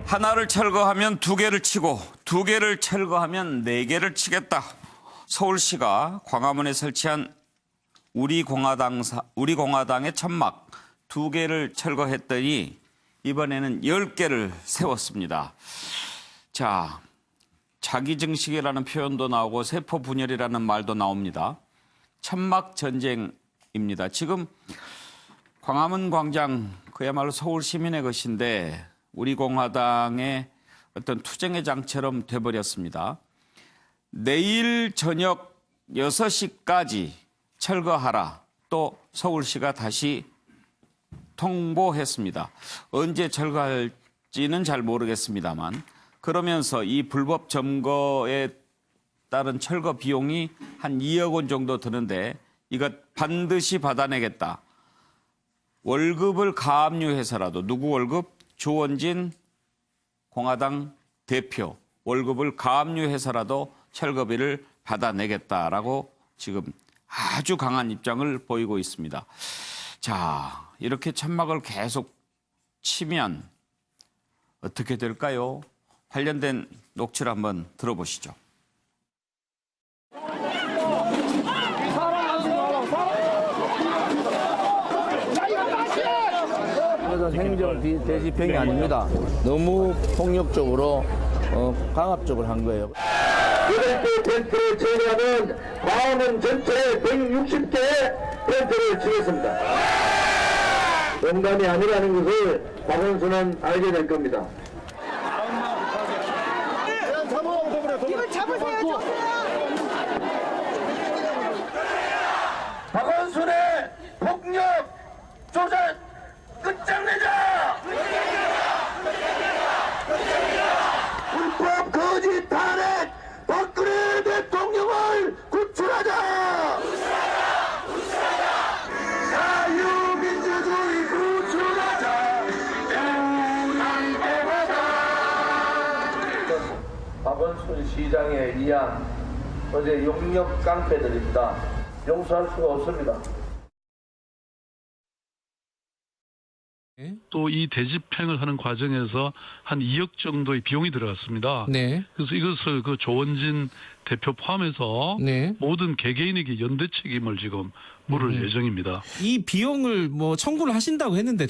하나를 철거하면 두 개를 치고 두 개를 철거하면 네 개를 치겠다. 서울시가 광화문에 설치한 우리공화당의 천막 두 개를 철거했더니 이번에는 10개를 세웠습니다. 자, 자기증식이라는 표현도 나오고 세포 분열이라는 말도 나옵니다. 천막 전쟁입니다. 지금 광화문 광장 그야말로 서울 시민의 것인데 우리공화당의 어떤 투쟁의 장처럼 돼버렸습니다. 내일 저녁 6시까지 철거하라. 또 서울시가 다시 통보했습니다. 언제 철거할지는 잘 모르겠습니다만 그러면서 이 불법 점거에 따른 철거 비용이 한 2억 원 정도 드는데 이것 반드시 받아내겠다. 월급을 가압류해서라도 누구 월급? 조원진 공화당 대표 월급을 가압류해서라도 철거비를 받아내겠다라고 지금 아주 강한 입장을 보이고 있습니다. 자, 이렇게 천막을 계속 치면 어떻게 될까요? 관련된 녹취를 한번 들어보시죠. 행정 대집행이 아닙니다. 너무 폭력적으로 강압적으로 한 거예요. 이번 주 텐트를 제외하면 광화문 전체에 160개의 텐트를 치겠습니다. 농담이 아니라는 것을 박원순은 알게 될 겁니다. 이걸 잡으세요. 박원순의 폭력 조작 끝장내자! 불법 거짓 탄핵 박근혜 대통령을 구출하자! 자유민주주의 구출하자! 대한민국하자! 박원순 시장에 의한 어제 용역 깡패들입니다. 용서할 수가 없습니다. 또 이 대집행을 하는 과정에서 한 2억 정도의 비용이 들어갔습니다. 네. 그래서 이것을 그 조원진 대표 포함해서 네. 모든 개개인에게 연대 책임을 지금 물을 예정입니다. 이 비용을 뭐 청구를 하신다고 했는데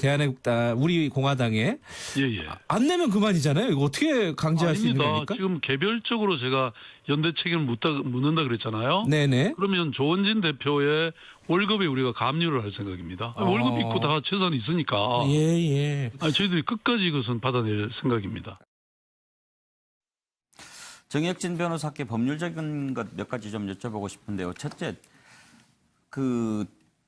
우리 공화당에 예예. 안 내면 그만이잖아요. 이거 어떻게 강제할 수 있는 아닙니다. 겁니까? 지금 개별적으로 제가 연대 책임을 묻는다 그랬잖아요. 네네. 그러면 조원진 대표의 월급에 우리가 가압류를 할 생각입니다. 월급 있고 다 재산이 있으니까. 예. 저희들이 끝까지 이것은 받아낼 생각입니다. 정혁진 변호사께 법률적인 것 몇 가지 좀 여쭤보고 싶은데요. 첫째,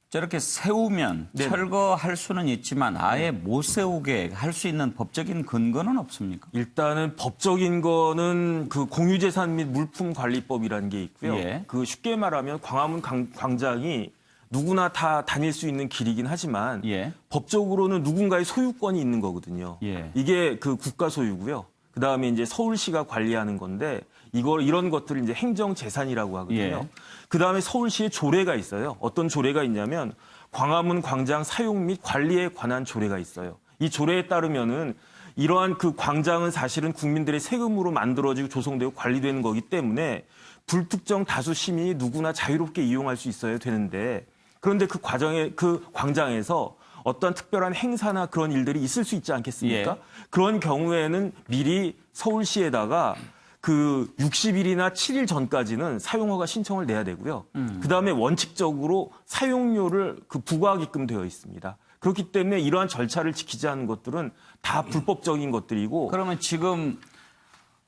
저렇게 세우면 철거할 수는 있지만 아예 못 세우게 할 수 있는 법적인 근거는 없습니까? 일단은 법적인 거는 그 공유재산 및 물품관리법이라는 게 있고요. 예. 그 쉽게 말하면 광화문 광장이 누구나 다 다닐 수 있는 길이긴 하지만 예. 법적으로는 누군가의 소유권이 있는 거거든요. 예. 이게 그 국가 소유고요. 그다음에 이제 서울시가 관리하는 건데 이런 것들을 이제 행정재산이라고 하거든요. 예. 그다음에 서울시에 조례가 있어요. 어떤 조례가 있냐면 광화문 광장 사용 및 관리에 관한 조례가 있어요. 이 조례에 따르면은 이러한 그 광장은 사실은 국민들의 세금으로 만들어지고 조성되고 관리되는 거기 때문에 불특정 다수 시민이 누구나 자유롭게 이용할 수 있어야 되는데 그런데 그 광장에서 어떤 특별한 행사나 그런 일들이 있을 수 있지 않겠습니까? 예. 그런 경우에는 미리 서울시에다가 그 60일이나 7일 전까지는 사용허가 신청을 내야 되고요. 그다음에 원칙적으로 사용료를 부과하게끔 되어 있습니다. 그렇기 때문에 이러한 절차를 지키지 않은 것들은 다 불법적인 것들이고. 그러면 지금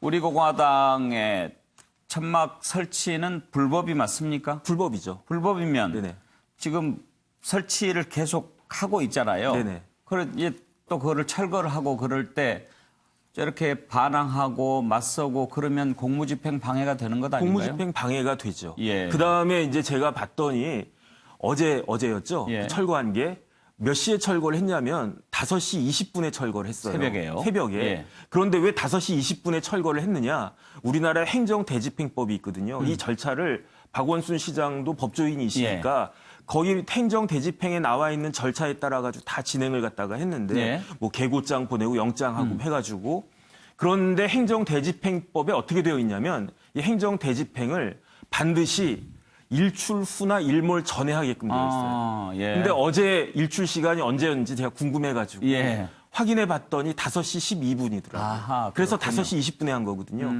우리 공화당의 천막 설치는 불법이 맞습니까? 불법이죠. 불법이면 네네. 지금 설치를 계속 하고 있잖아요. 네네. 그래 또 그거를 철거를 하고 그럴 때 저렇게 반항하고 맞서고 그러면 공무집행 방해가 되는 것 아닌가요? 공무집행 방해가 되죠. 예. 그다음에 이제 제가 봤더니 어제였죠. 예. 철거한 게 몇 시에 철거를 했냐면 5시 20분에 철거를 했어요. 새벽에요? 새벽에. 예. 그런데 왜 5시 20분에 철거를 했느냐? 우리나라 행정대집행법이 있거든요. 이 절차를 박원순 시장도 법조인이시니까 거기 행정대집행에 나와 있는 절차에 따라 가지고 다 진행을 갖다가 했는데 예. 뭐 계고장 보내고 영장하고 해가지고 그런데 행정대집행법에 어떻게 되어 있냐면 이 행정대집행을 반드시 일출 후나 일몰 전에 하게끔 되어 있어요. 예. 근데 어제 일출 시간이 언제였는지 제가 궁금해가지고 예. 확인해 봤더니 5시 12분이더라고요. 아하, 그래서 그렇군요. 5시 20분에 한 거거든요.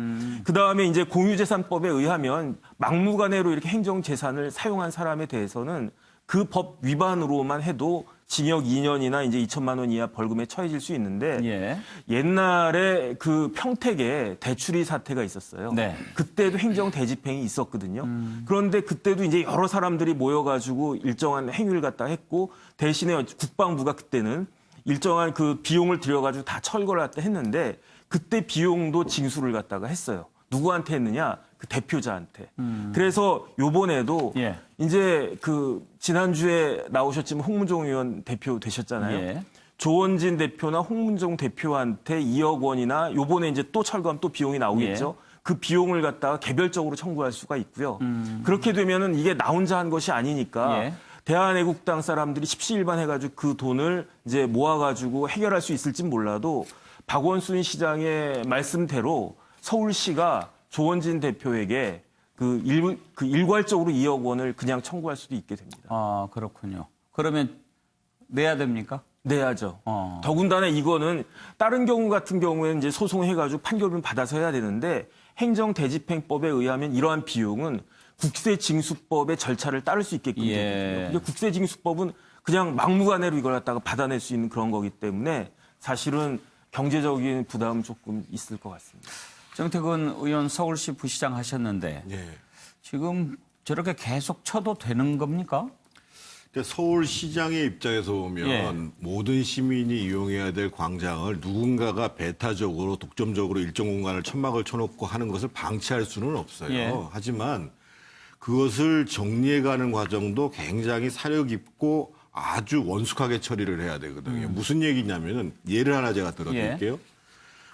그다음에 이제 공유재산법에 의하면 막무가내로 이렇게 행정재산을 사용한 사람에 대해서는 그 법 위반으로만 해도 징역 2년이나 이제 2천만 원 이하 벌금에 처해질 수 있는데 예. 옛날에 그 평택에 대출이 사태가 있었어요. 네. 그때도 행정대집행이 있었거든요. 그런데 그때도 이제 여러 사람들이 모여가지고 일정한 행위를 갖다 했고 대신에 국방부가 그때는 일정한 그 비용을 들여가지고 다 철거를 갖다 했는데 그때 비용도 징수를 갖다가 했어요. 누구한테 했느냐? 그 대표자한테. 그래서 요번에도 예. 이제 그 지난주에 나오셨지만 홍문종 의원 대표 되셨잖아요. 예. 조원진 대표나 홍문종 대표한테 2억 원이나 요번에 이제 또 철거하면 또 비용이 나오겠죠. 그 비용을 갖다가 개별적으로 청구할 수가 있고요. 그렇게 되면은 이게 나 혼자 한 것이 아니니까 예. 대한애국당 사람들이 십시일반해가지고 그 돈을 이제 모아가지고 해결할 수 있을진 몰라도 박원순 시장의 말씀대로 서울시가 조원진 대표에게 일괄적으로 2억 원을 그냥 청구할 수도 있게 됩니다. 아, 그렇군요. 그러면 내야 됩니까? 내야죠. 어. 더군다나 이거는 다른 경우 같은 경우에는 이제 소송해가지고 판결을 받아서 해야 되는데 행정대집행법에 의하면 이러한 비용은 국세징수법의 절차를 따를 수 있게끔 예. 되거든요. 근데 국세징수법은 그냥 막무가내로 이걸 갖다가 받아낼 수 있는 그런 거기 때문에 사실은 경제적인 부담은 조금 있을 것 같습니다. 정태근 의원 서울시 부시장 하셨는데 지금 저렇게 계속 쳐도 되는 겁니까? 서울시장의 입장에서 보면 예. 모든 시민이 이용해야 될 광장을 누군가가 배타적으로 독점적으로 일정 공간을 천막을 쳐놓고 하는 것을 방치할 수는 없어요. 예. 하지만 그것을 정리해가는 과정도 굉장히 사려 깊고 아주 원숙하게 처리를 해야 되거든요. 무슨 얘기냐면은 예를 하나 제가 들어드릴게요.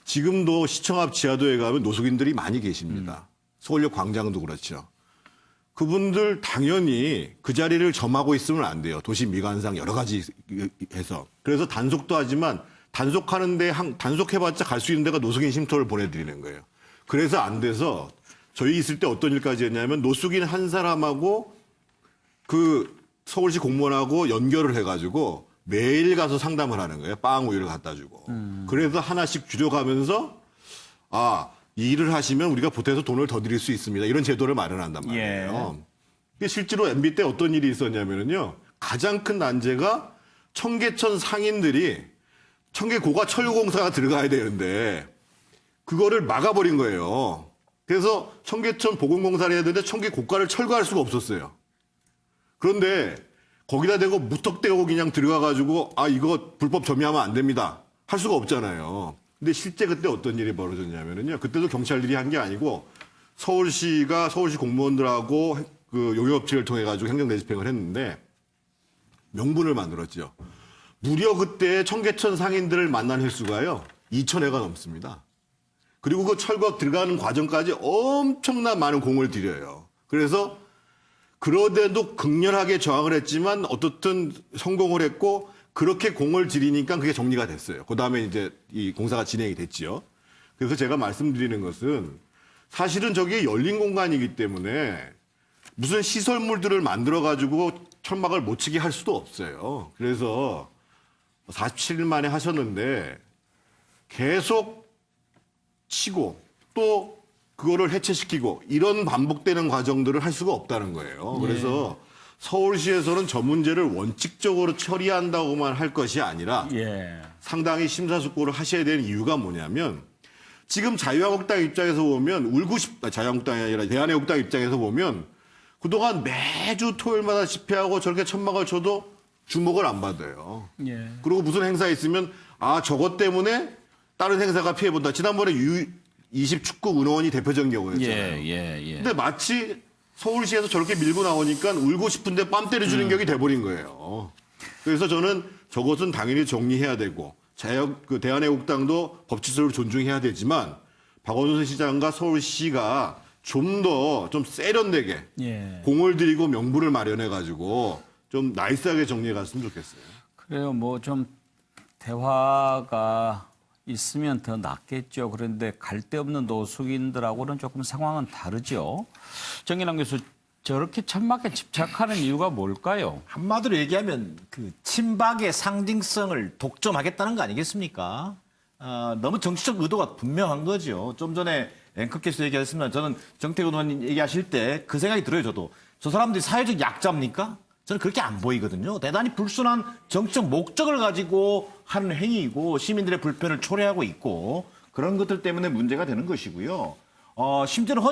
지금도 시청 앞 지하도에 가면 노숙인들이 많이 계십니다. 서울역 광장도 그렇죠. 그분들 당연히 그 자리를 점하고 있으면 안 돼요. 도시 미관상 여러 가지 해서. 그래서 단속도 하지만 단속하는데 단속해봤자 갈 수 있는 데가 노숙인 쉼터를 보내드리는 거예요. 그래서 안 돼서 저희 있을 때 어떤 일까지 했냐면 노숙인 한 사람하고 그 서울시 공무원하고 연결을 해가지고 매일 가서 상담을 하는 거예요. 빵 우유를 갖다 주고. 그래서 하나씩 줄여가면서 이 일을 하시면 우리가 보태서 돈을 더 드릴 수 있습니다. 이런 제도를 마련한단 말이에요. 근데 실제로 MB 때 어떤 일이 있었냐면요. 가장 큰 난제가 청계천 상인들이 청계고가 철공사가 들어가야 되는데 그거를 막아버린 거예요. 그래서 청계천 보건공사를 해야 되는데 청계고가를 철거할 수가 없었어요. 그런데 거기다 대고 무턱대고 그냥 들어가가지고 이거 불법 점유하면 안 됩니다. 할 수가 없잖아요. 근데 실제 그때 어떤 일이 벌어졌냐면요. 그때도 경찰들이 한 게 아니고 서울시가 서울시 공무원들하고 그 용역업체를 통해 가지고 행정대집행을 했는데 명분을 만들었죠. 무려 그때 청계천 상인들을 만난 횟수가요. 2,000회가 넘습니다. 그리고 그 철거 들어가는 과정까지 엄청난 많은 공을 들여요. 그래서 그러데도 극렬하게 저항을 했지만 어떻든 성공을 했고 그렇게 공을 들이니까 그게 정리가 됐어요. 그다음에 이제 이 공사가 진행이 됐지요. 그래서 제가 말씀드리는 것은 사실은 저게 열린 공간이기 때문에 무슨 시설물들을 만들어 가지고 천막을 못 치게 할 수도 없어요. 그래서 47일 만에 하셨는데 계속 치고 또 그거를 해체시키고 이런 반복되는 과정들을 할 수가 없다는 거예요. 그래서 서울시에서는 저 문제를 원칙적으로 처리한다고만 할 것이 아니라 상당히 심사숙고를 하셔야 되는 이유가 뭐냐면 지금 자유한국당 입장에서 보면 자유한국당이 아니라 대한애국당 입장에서 보면 그동안 매주 토요일마다 집회하고 저렇게 천막을 쳐도 주목을 안 받아요. 그리고 무슨 행사 있으면 저것 때문에 다른 행사가 피해본다. 지난번에 U20 축구 운동원이 대표적인 경우였잖아요. 근데 마치 서울시에서 저렇게 밀고 나오니까 울고 싶은데 뺨 때려주는 격이 돼버린 거예요. 그래서 저는 저것은 당연히 정리해야 되고 그 대한애국당도 법치서를 존중해야 되지만 박원순 시장과 서울시가 좀 더 좀 세련되게 공을 들이고 명분을 마련해가지고 좀 나이스하게 정리해 갔으면 좋겠어요. 그래요. 뭐 좀 대화가 있으면 더 낫겠죠. 그런데 갈 데 없는 노숙인들하고는 조금 상황은 다르죠. 정인환 교수, 저렇게 천막에 집착하는 이유가 뭘까요? 한마디로 얘기하면 그 친박의 상징성을 독점하겠다는 거 아니겠습니까? 너무 정치적 의도가 분명한 거죠. 좀 전에 앵커께서 얘기하셨지만 저는 정태근 의원님 얘기하실 때 그 생각이 들어요. 저도. 저 사람들이 사회적 약자입니까? 저는 그렇게 안 보이거든요. 대단히 불순한 정치적 목적을 가지고 하는 행위이고 시민들의 불편을 초래하고 있고 그런 것들 때문에 문제가 되는 것이고요. 심지어는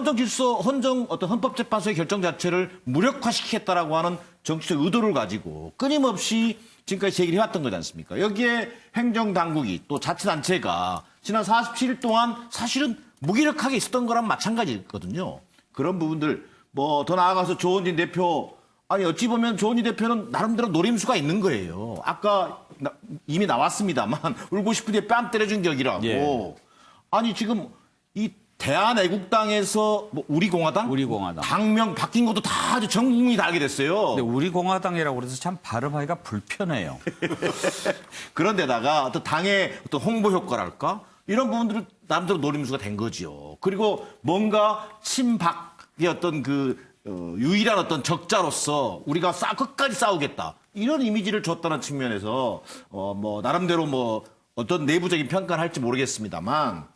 어떤 헌법재판소의 결정 자체를 무력화시키겠다라고 하는 정치적 의도를 가지고 끊임없이 지금까지 제기를 해왔던 거지 않습니까? 여기에 행정당국이 또 자치단체가 지난 47일 동안 사실은 무기력하게 있었던 거랑 마찬가지거든요. 그런 부분들 뭐 더 나아가서 조원진 대표 아니 어찌 보면 조원진 대표는 나름대로 노림수가 있는 거예요. 아까 이미 나왔습니다만 울고 싶은 데 뺨 때려준 격이라고. 예. 아니 지금 이 대한애국당에서 뭐 우리공화당? 우리공화당. 당명 바뀐 것도 다 아주 전 국민이 다 알게 됐어요. 근데 우리공화당이라고 그래서 참 발음하기가 불편해요. 그런데다가 어떤 당의 어떤 홍보 효과랄까? 이런 부분들은 나름대로 노림수가 된 거죠. 그리고 뭔가 친박의 어떤 유일한 어떤 적자로서 우리가 끝까지 싸우겠다. 이런 이미지를 줬다는 측면에서 뭐 나름대로 뭐 어떤 내부적인 평가를 할지 모르겠습니다만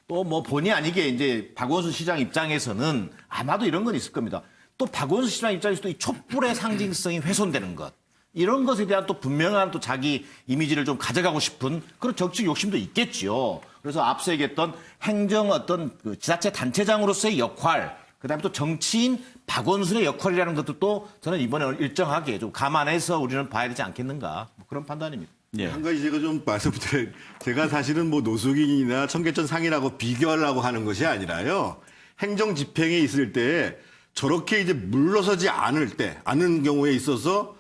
또 뭐 본의 아니게 이제 박원순 시장 입장에서는 아마도 이런 건 있을 겁니다. 또 박원순 시장 입장에서도 이 촛불의 상징성이 훼손되는 것. 이런 것에 대한 또 분명한 또 자기 이미지를 좀 가져가고 싶은 그런 정치적 욕심도 있겠지요. 그래서 앞서 얘기했던 행정 어떤 그 지자체 단체장으로서의 역할, 그다음에 또 정치인 박원순의 역할이라는 것도 저는 이번에 일정하게 좀 감안해서 우리는 봐야 되지 않겠는가 뭐 그런 판단입니다. 예. 한 가지 제가 좀 말씀드려요. 제가 사실은 뭐 노숙인이나 청계천 상인하고 비교하려고 하는 것이 아니라요. 행정 집행에 있을 때 저렇게 이제 물러서지 않은 경우에 있어서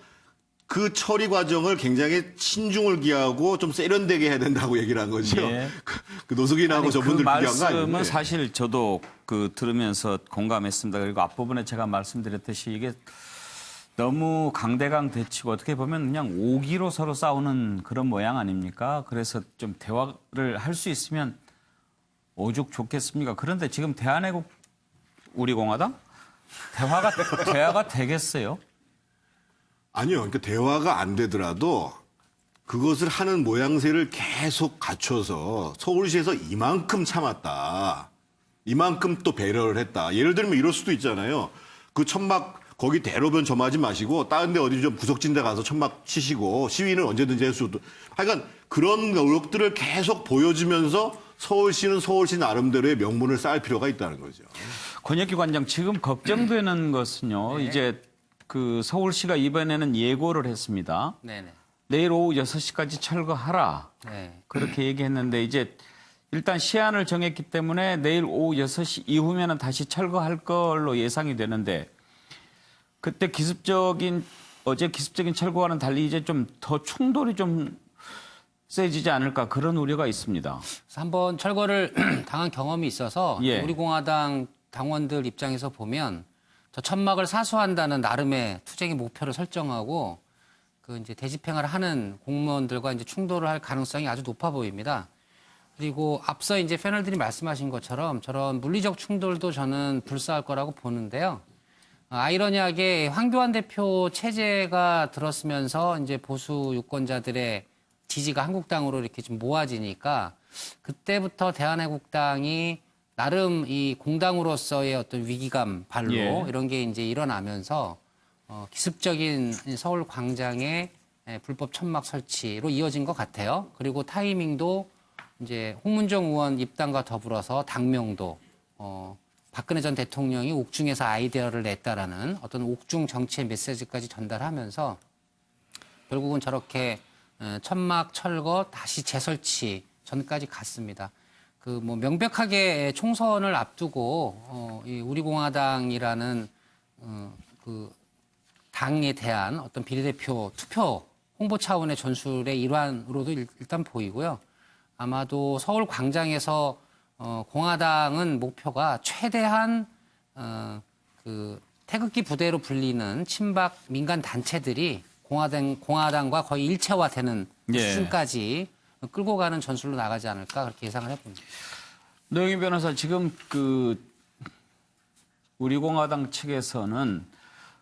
그 처리 과정을 굉장히 신중을 기하고 좀 세련되게 해야 된다고 얘기를 한 거죠. 예. 그 노숙인하고 저분들 그 비교한 거 아니에요? 말씀은 사실 저도 들으면서 공감했습니다. 그리고 앞부분에 제가 말씀드렸듯이 이게 너무 강대강 대치고 어떻게 보면 그냥 오기로 서로 싸우는 그런 모양 아닙니까? 그래서 좀 대화를 할 수 있으면 오죽 좋겠습니까? 그런데 지금 대한애국 우리공화당 대화가 되겠어요? 아니요. 그러니까 대화가 안 되더라도 그것을 하는 모양새를 계속 갖춰서 서울시에서 이만큼 참았다. 이만큼 또 배려를 했다. 예를 들면 이럴 수도 있잖아요. 그 천막 거기 대로변 점하지 마시고 다른 데 어디 좀 구석진 데 가서 천막 치시고 시위는 언제든지 할 수도. 하여간 그런 노력들을 계속 보여주면서 서울시는 서울시 나름대로의 명분을 쌓을 필요가 있다는 거죠. 권혁기 관장, 지금 걱정되는 것은요. 이제 그 서울시가 이번에는 예고를 했습니다. 네네. 내일 오후 6시까지 철거하라. 네. 그렇게 얘기했는데 이제 일단 시한을 정했기 때문에 내일 오후 6시 이후면은 다시 철거할 걸로 예상이 되는데 그때 어제 기습적인 철거와는 달리 이제 좀 더 충돌이 좀 세지지 않을까 그런 우려가 있습니다. 그래서 한번 철거를 당한 경험이 있어서 예. 우리공화당 당원들 입장에서 보면 저 천막을 사수한다는 나름의 투쟁의 목표를 설정하고 그 이제 대집행을 하는 공무원들과 이제 충돌을 할 가능성이 아주 높아 보입니다. 그리고 앞서 이제 패널들이 말씀하신 것처럼 저런 물리적 충돌도 저는 불사할 거라고 보는데요. 아이러니하게 황교안 대표 체제가 들었으면서 이제 보수 유권자들의 지지가 한국당으로 이렇게 좀 모아지니까 그때부터 대한애국당이 나름 이 공당으로서의 어떤 위기감 발로 예. 이런 게 이제 일어나면서 기습적인 서울 광장의 불법 천막 설치로 이어진 것 같아요. 그리고 타이밍도 이제 홍문정 의원 입당과 더불어서 당명도 박근혜 전 대통령이 옥중에서 아이디어를 냈다라는 어떤 옥중 정치의 메시지까지 전달하면서 결국은 저렇게 천막 철거 다시 재설치 전까지 갔습니다. 그 뭐 명백하게 총선을 앞두고 이 우리공화당이라는 그 당에 대한 어떤 비례대표 투표 홍보 차원의 전술의 일환으로도 일단 보이고요. 아마도 서울 광장에서 공화당은 목표가 최대한 그 태극기 부대로 불리는 친박 민간 단체들이 공화당과 거의 일체화되는 예. 수준까지 끌고 가는 전술로 나가지 않을까 그렇게 예상을 해봅니다. 노영희 변호사, 지금 우리 공화당 측에서는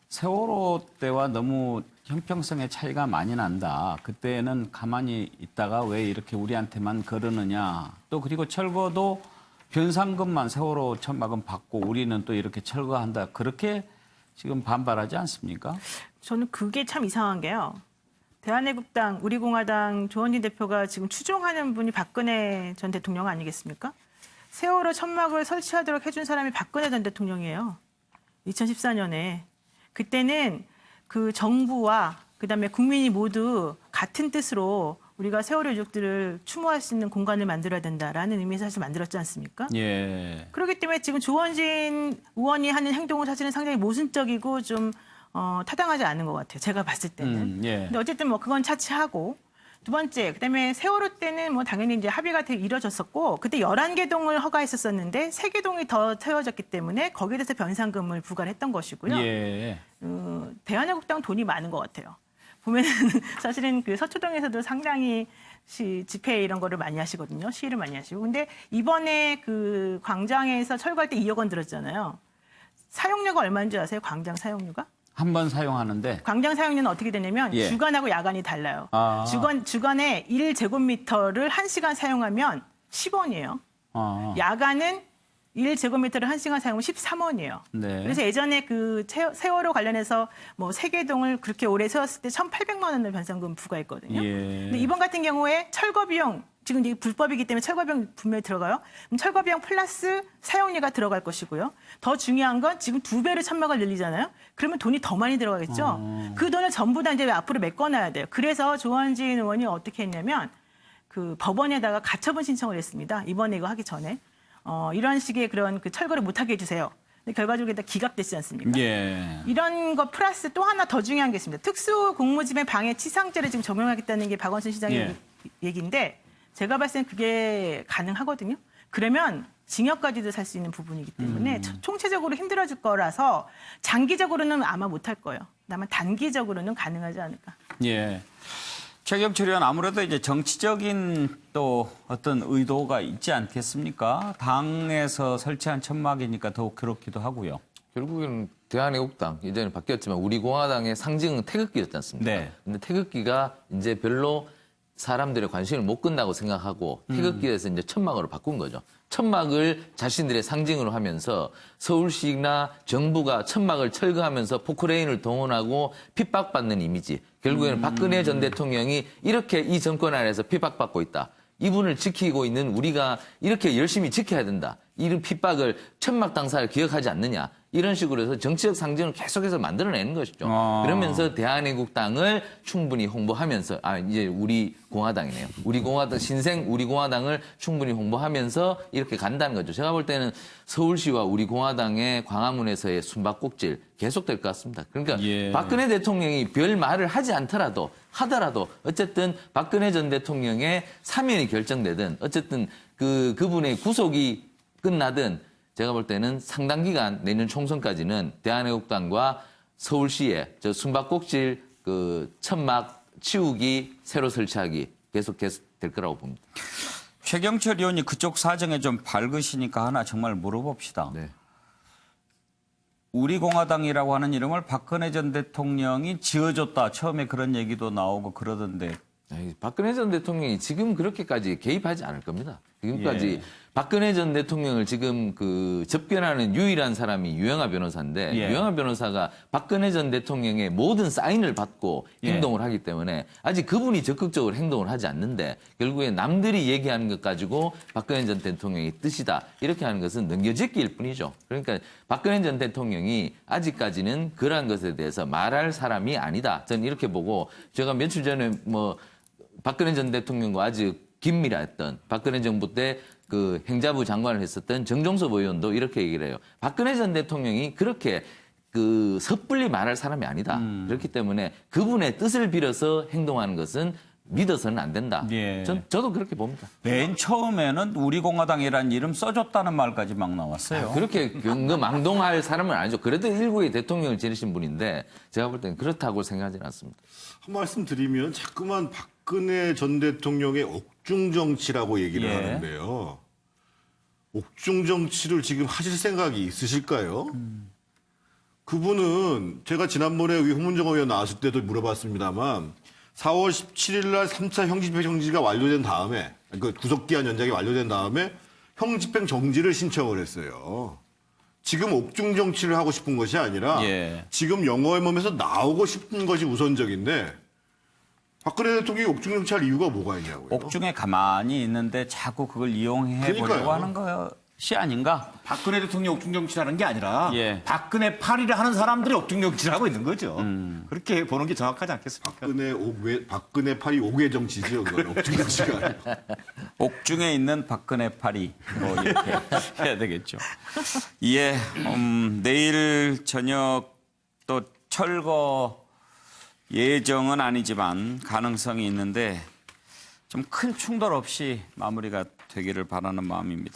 세월호 때와 너무 형평성의 차이가 많이 난다. 그때는 가만히 있다가 왜 이렇게 우리한테만 그러느냐. 또 그리고 철거도 변상금만 세월호 천막은 받고 우리는 또 이렇게 철거한다. 그렇게 지금 반발하지 않습니까? 저는 그게 참 이상한 게요. 대한애국당, 우리공화당 조원진 대표가 지금 추종하는 분이 박근혜 전 대통령 아니겠습니까? 세월호 천막을 설치하도록 해준 사람이 박근혜 전 대통령이에요. 2014년에. 그때는 그 정부와 그다음에 국민이 모두 같은 뜻으로 우리가 세월호 유족들을 추모할 수 있는 공간을 만들어야 된다라는 의미에서 사실 만들었지 않습니까? 예. 그렇기 때문에 지금 조원진 의원이 하는 행동은 사실은 상당히 모순적이고 좀 타당하지 않은 것 같아요. 제가 봤을 때는. 예. 근데 어쨌든 뭐 그건 차치하고 두 번째, 그다음에 세월호 때는 뭐 당연히 이제 합의가 이루어졌었고 그때 11개동을 허가했었었는데 3개동이 더 세워졌기 때문에 거기에 대해서 변상금을 부과를 했던 것이고요. 예. 대한애국당 돈이 많은 것 같아요. 보면은 사실은 그 서초동에서도 상당히 집회 이런 거를 많이 하시거든요. 시위를 많이 하시고. 근데 이번에 그 광장에서 철거할 때 2억 원 들었잖아요. 사용료가 얼마인지 아세요? 광장 사용료가? 한 번 사용하는데 광장 사용료는 어떻게 되냐면 예. 주간하고 야간이 달라요. 아. 주간에 1제곱미터를 1시간 사용하면 10원이에요. 야간은 1제곱미터를 1시간 사용하면 13원이에요. 네. 그래서 예전에 그 세월호 관련해서 뭐 세계동을 그렇게 오래 세웠을 때 1,800만 원을 변상금 부과했거든요. 예. 근데 이번 같은 경우에 철거 비용, 지금 이게 불법이기 때문에 철거 비용 분명히 들어가요. 그럼 철거 비용 플러스 사용료가 들어갈 것이고요. 더 중요한 건 지금 2배로 천막을 늘리잖아요. 그러면 돈이 더 많이 들어가겠죠. 그 돈을 전부 다 이제 앞으로 메꿔놔야 돼요. 그래서 조원진 의원이 어떻게 했냐면 그 법원에다가 가처분 신청을 했습니다. 이번에 이거 하기 전에. 이런 식의 그런 그 철거를 못하게 해주세요. 근데 결과적으로 다 기각됐지 않습니까? 예. 이런 거 플러스 또 하나 더 중요한 게 있습니다. 특수공무집행 방해 치상죄를 지금 적용하겠다는 게 박원순 시장의 예. 얘기인데 제가 봤을 땐 그게 가능하거든요. 그러면 징역까지도 살 수 있는 부분이기 때문에 총체적으로 힘들어질 거라서 장기적으로는 아마 못할 거예요. 다만 단기적으로는 가능하지 않을까. 예. 최경철 의원, 아무래도 이제 정치적인 또 어떤 의도가 있지 않겠습니까? 당에서 설치한 천막이니까 더욱 그렇기도 하고요. 결국에는 대한애국당, 이제는 바뀌었지만 우리 공화당의 상징은 태극기였지 않습니까? 네. 근데 태극기가 이제 별로 사람들의 관심을 못 끈다고 생각하고 태극기에서 이제 천막으로 바꾼 거죠. 천막을 자신들의 상징으로 하면서 서울시나 정부가 천막을 철거하면서 포크레인을 동원하고 핍박받는 이미지. 결국에는 박근혜 전 대통령이 이렇게 이 정권 안에서 핍박받고 있다. 이분을 지키고 있는 우리가 이렇게 열심히 지켜야 된다. 이런 핍박을 천막 당사를 기억하지 않느냐. 이런 식으로 해서 정치적 상징을 계속해서 만들어내는 것이죠. 그러면서 대한애국당을 충분히 홍보하면서, 이제 우리 공화당이네요. 우리 공화당, 신생 우리 공화당을 충분히 홍보하면서 이렇게 간다는 거죠. 제가 볼 때는 서울시와 우리 공화당의 광화문에서의 숨바꼭질 계속될 것 같습니다. 그러니까 예. 박근혜 대통령이 별 말을 하더라도 어쨌든 박근혜 전 대통령의 사면이 결정되든 어쨌든 그분의 구속이 끝나든 제가 볼 때는 상당 기간 내년 총선까지는 대한애국당과 서울시의 저 숨바꼭질 천막 치우기 새로 설치하기 계속 될 거라고 봅니다. 최경철 의원이 그쪽 사정에 좀 밝으시니까 하나 정말 물어봅시다. 네. 우리 공화당이라고 하는 이름을 박근혜 전 대통령이 지어줬다. 처음에 그런 얘기도 나오고 그러던데. 박근혜 전 대통령이 지금 그렇게까지 개입하지 않을 겁니다. 지금까지 예. 박근혜 전 대통령을 지금 접견하는 유일한 사람이 유영하 변호사인데 예. 유영하 변호사가 박근혜 전 대통령의 모든 사인을 받고 예. 행동을 하기 때문에 아직 그분이 적극적으로 행동을 하지 않는데 결국에 남들이 얘기하는 것 가지고 박근혜 전 대통령의 뜻이다 이렇게 하는 것은 넘겨짓기일 뿐이죠. 그러니까 박근혜 전 대통령이 아직까지는 그러한 것에 대해서 말할 사람이 아니다. 저는 이렇게 보고 제가 며칠 전에 박근혜 전 대통령과 아주 긴밀했던 박근혜 정부 때 행자부 장관을 했었던 정종섭 의원도 이렇게 얘기를 해요. 박근혜 전 대통령이 그렇게 섣불리 말할 사람이 아니다. 그렇기 때문에 그분의 뜻을 빌어서 행동하는 것은 믿어서는 안 된다. 예. 저도 그렇게 봅니다. 맨 처음에는 우리 공화당이라는 이름 써줬다는 말까지 막 나왔어요. 그렇게 망동할 사람은 아니죠. 그래도 일국의 대통령을 지내신 분인데 제가 볼 때는 그렇다고 생각하지는 않습니다. 한 말씀 드리면 자꾸만 박근혜 전 대통령의 옥중 정치라고 얘기를 예. 하는데요. 옥중 정치를 지금 하실 생각이 있으실까요? 그분은 제가 지난번에 우리 홍문정 의원 나왔을 때도 물어봤습니다만 4월 17일 날 3차 형집행 정지가 완료된 다음에 그 구속기한 연장이 완료된 다음에 형집행 정지를 신청을 했어요. 지금 옥중 정치를 하고 싶은 것이 아니라 예. 지금 영어의 몸에서 나오고 싶은 것이 우선적인데 박근혜 대통령이 옥중 정치할 이유가 뭐가 있냐고요. 옥중에 가만히 있는데 자꾸 그걸 이용해 보려고 그러니까요. 하는 것이 아닌가? 박근혜 대통령이 옥중 정치라는 게 아니라 예. 박근혜 파리를 하는 사람들이 옥중 정치를 하고 있는 거죠. 그렇게 보는 게 정확하지 않겠습니까? 박근혜 팔이 옥외 정치죠. 그건 옥중 정치가 아니라. 옥중에 있는 박근혜 파리 뭐 이렇게 해야 되겠죠. 예, 내일 저녁 또 철거 예정은 아니지만 가능성이 있는데 좀 큰 충돌 없이 마무리가 되기를 바라는 마음입니다.